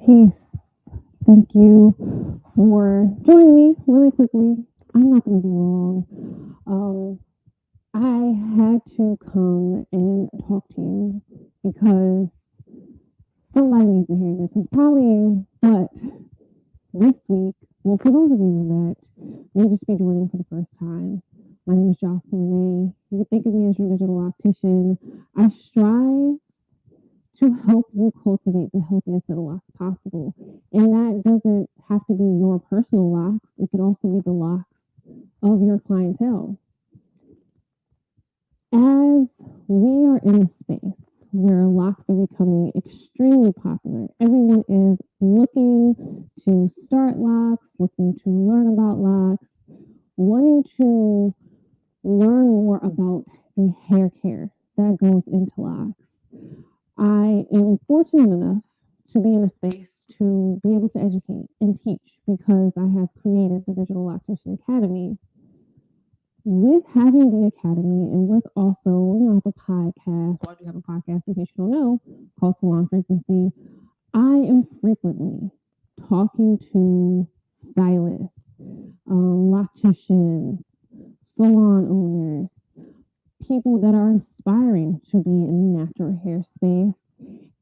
Peace. Thank you for joining me really quickly. I'm not going to be long. Um, I had to come and talk to you because somebody needs to hear this. It's probably you, but this week, well, for those of you that may just be joining for the first time, my name is Jocelyn Renee. You can think of me as your digital optician. I strive to help you cultivate the healthiest set of locks possible. And that doesn't have to be your personal locks, it could also be the locks of your clientele. As we are in a space where locks are becoming extremely popular, everyone is looking to start locks, looking to learn about locks, wanting to learn more about the hair care that goes into locks. I am fortunate enough to be in a space to be able to educate and teach because I have created the Digital Lactation Academy. With having the academy and with also, I have a podcast, or I do have a podcast in case you don't know, called Salon Frequency, I am frequently talking to stylists, locticians, salon owners, people that are inspiring to be in the natural hair space.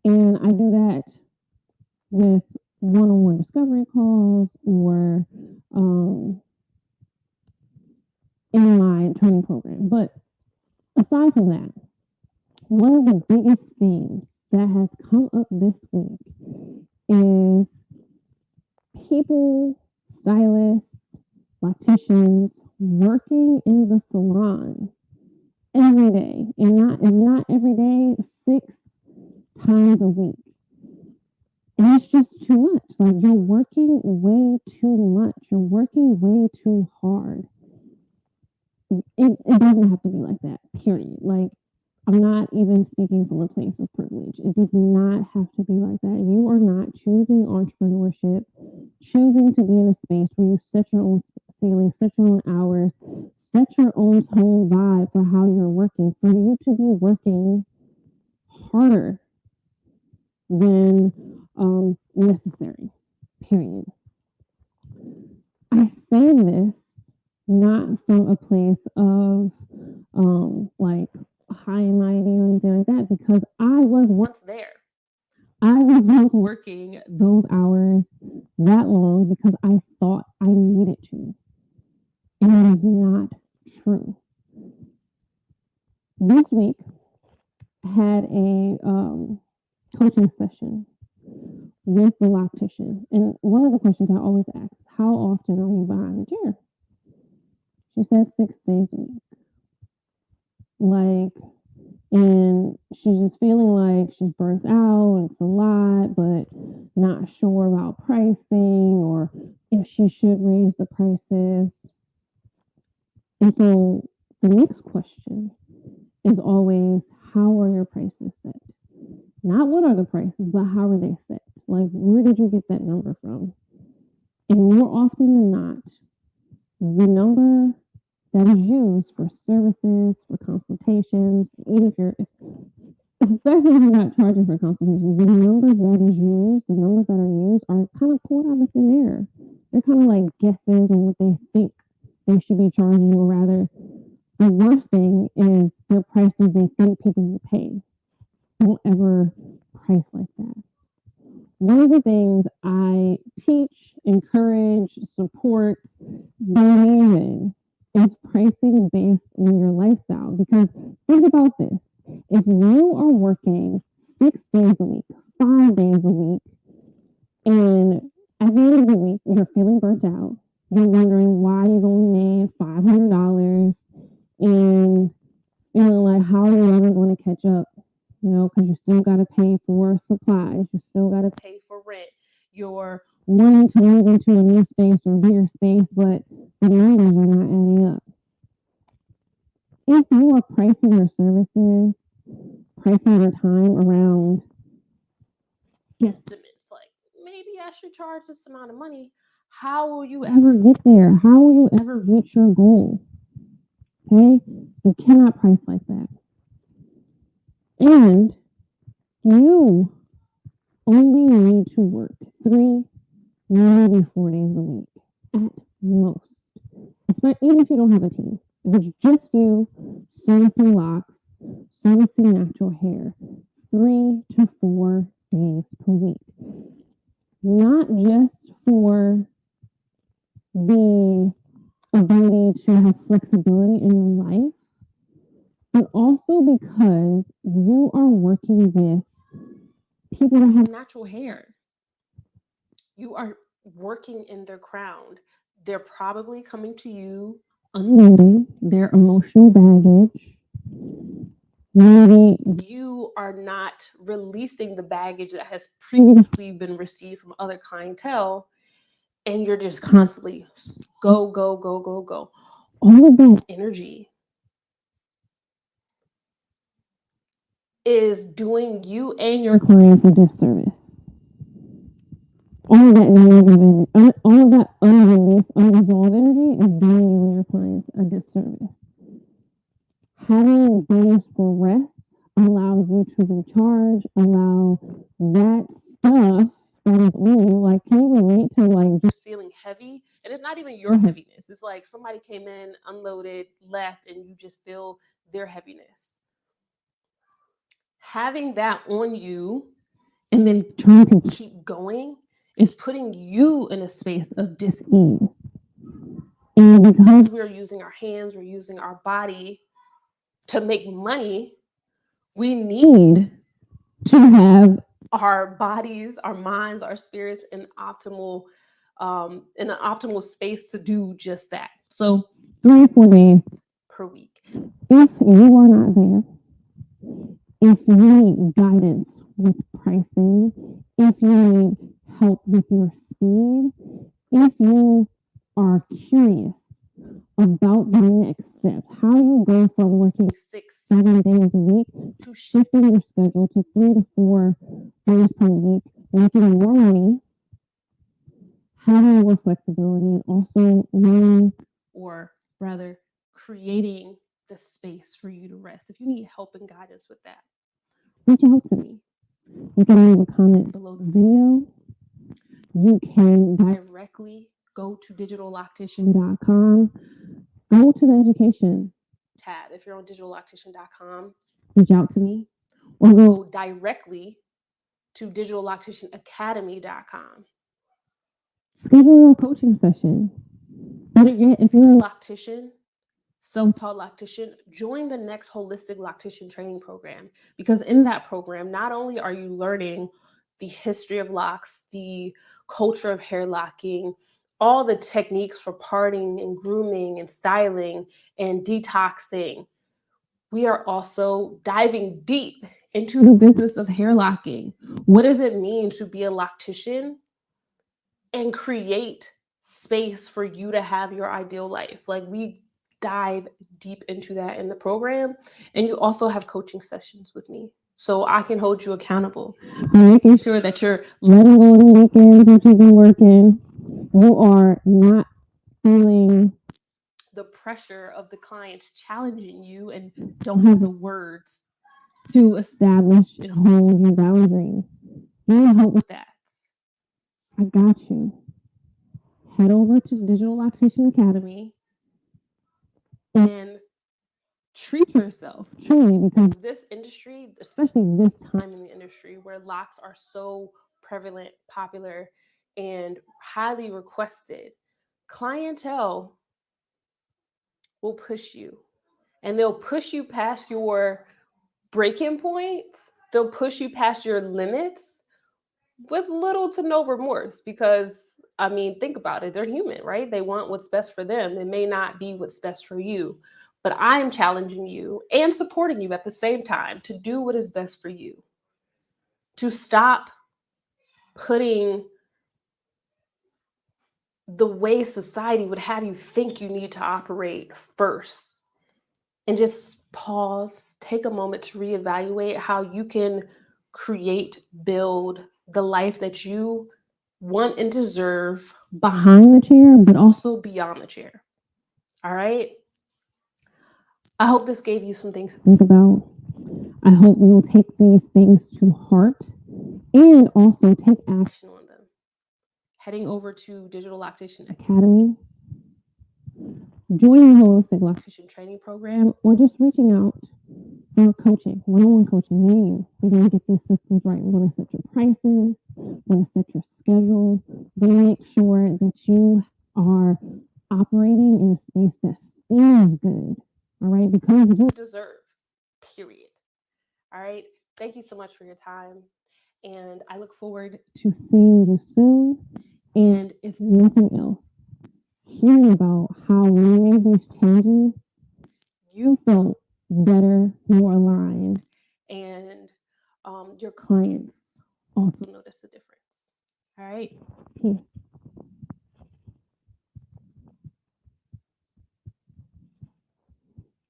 And I do that with one-on-one discovery calls or in my training program. But aside from that, one of the biggest things that has come up this week is people, stylists, locticians working in the salon every day, and not if not every day, 6 times a week. And it's just too much. Like you're working way too much. You're working way too hard. It doesn't have to be like that, period. Like I'm not even speaking from a place of privilege. It does not have to be like that. You are not choosing entrepreneurship, choosing to be in a space where you set your own ceiling, set your own hours, set your own tone vibe for how you're working, for you to be working harder than necessary, period. I say this not from a place of like high and mighty or anything like that, because I was once there. I was once working those hours that long because I thought I needed to. And that is not true. This week had a coaching session with the loctician. And one of the questions I always ask, how often are you behind the chair? She said 6 days a week. Like, and she's just feeling like she's burnt out and it's a lot, but not sure about pricing or if she should raise the prices. And so the next question is always, how are your prices set? Not what are the prices, but how are they set? Like, where did you get that number from? And more often than not, the number that is used for services, for consultations, even if you're, especially if you're not charging for consultations, the numbers that is used, the numbers that are used are kind of pulled out of thin air. They're kind of like guesses on what they think they should be charging, or rather, the worst thing is their prices they think people will pay. Don't ever price like that. One of the things I teach, encourage, support, believe in is pricing based on your lifestyle. Because think about this. If you are working 6 days a week, 5 days a week, and at the end of the week, you're feeling burnt out, you're wondering why you've only made $500, and like, how are you ever going to catch up? Because you still got to pay for supplies, you still got to pay for rent. You're wanting to move into a new space or bigger space, but the numbers are not adding up. If you are pricing your services, pricing your time around guesstimates, like maybe I should charge this amount of money, how will you ever get there? How will you ever reach your goal? Okay? You cannot price like that. And you only need to work 3, maybe 4 days a week at most. Even if you don't have a team, if it's just you servicing locks, servicing natural hair, 3 to 4 days per week. Not just for the ability to have flexibility in your life, but also because you are working with people that have natural hair. You are working in their crown. They're probably coming to you unloading their emotional baggage. Maybe you are not releasing the baggage that has previously been received from other clientele, and you're just constantly go, go, go, go, go. All of that energy is doing you and your clients a disservice. All of that negative, all of that unreleased, unresolved energy is doing you and your clients a disservice. Having days for rest allows you to recharge, allow that stuff that is on you. Like, can you relate to like just feeling heavy? And it's not even your heaviness. It's like somebody came in, unloaded, left, and you just feel their heaviness. Having that on you and then trying to keep going is putting you in a space of dis-ease. And because we're using our hands, we're using our body to make money, we need to have our bodies, our minds, our spirits in an optimal space to do just that. So 3 or 4 days per week. If you are not there, if you need guidance with pricing, if you need help with your speed, if you are curious about the next steps, how you go from working 6, 7 days a week to shifting your schedule to 3 to 4 days per week, making more money, having more flexibility, and also learning, or rather creating the space for you to rest. If you need help and guidance with that, reach out to me. You can leave a comment below the video. You can directly go to digitalloctician.com. Go to the education tab. If you're on digitalloctician.com, reach out to me, or go directly to digitallocticianacademy.com. Schedule a coaching session. Better yet, if you're a loctician, self-taught loctician, join the next holistic loctician training program, because in that program, not only are you learning the history of locks, the culture of hair locking, all the techniques for parting and grooming and styling and detoxing, we are also diving deep into the business of hair locking. What does it mean to be a loctician and create space for you to have your ideal life? Like, we dive deep into that in the program, and you also have coaching sessions with me, so I can hold you accountable, making sure that you're letting go of the weekends that you've been working. You are not feeling the pressure of the clients challenging you and don't have the words to establish and hold your boundaries. You need help with that? I got you. Head over to Digital Loctician Academy and treat yourself, truly, because this industry, especially this time in the industry where locks are so prevalent, popular, and highly requested, clientele will push you, and they'll push you past your break-in points. They'll push you past your limits with little to no remorse, because, I mean, think about it. They're human, right? They want what's best for them. It may not be what's best for you, but I'm challenging you and supporting you at the same time to do what is best for you, to stop putting the way society would have you think you need to operate first, and just pause, take a moment to reevaluate how you can create, build the life that you want and deserve behind the chair, but also beyond the chair. All right? I hope this gave you some things to think about. I hope you will take these things to heart and also take action on them. Heading over to Digital Lactation Academy, joining the Holistic Lactation Training Program, or just reaching out for coaching, one-on-one coaching, me and you. We're going to get these systems right. We're going to set your prices. We're going to set your schedule. We're going to make sure that you are operating in a space that feels good. All right? Because you deserve, period. All right? Thank you so much for your time. And I look forward to seeing you soon. And if nothing else, hearing about how when you made these changes, you felt better, more aligned, and your clients also noticed the difference. All right? Peace.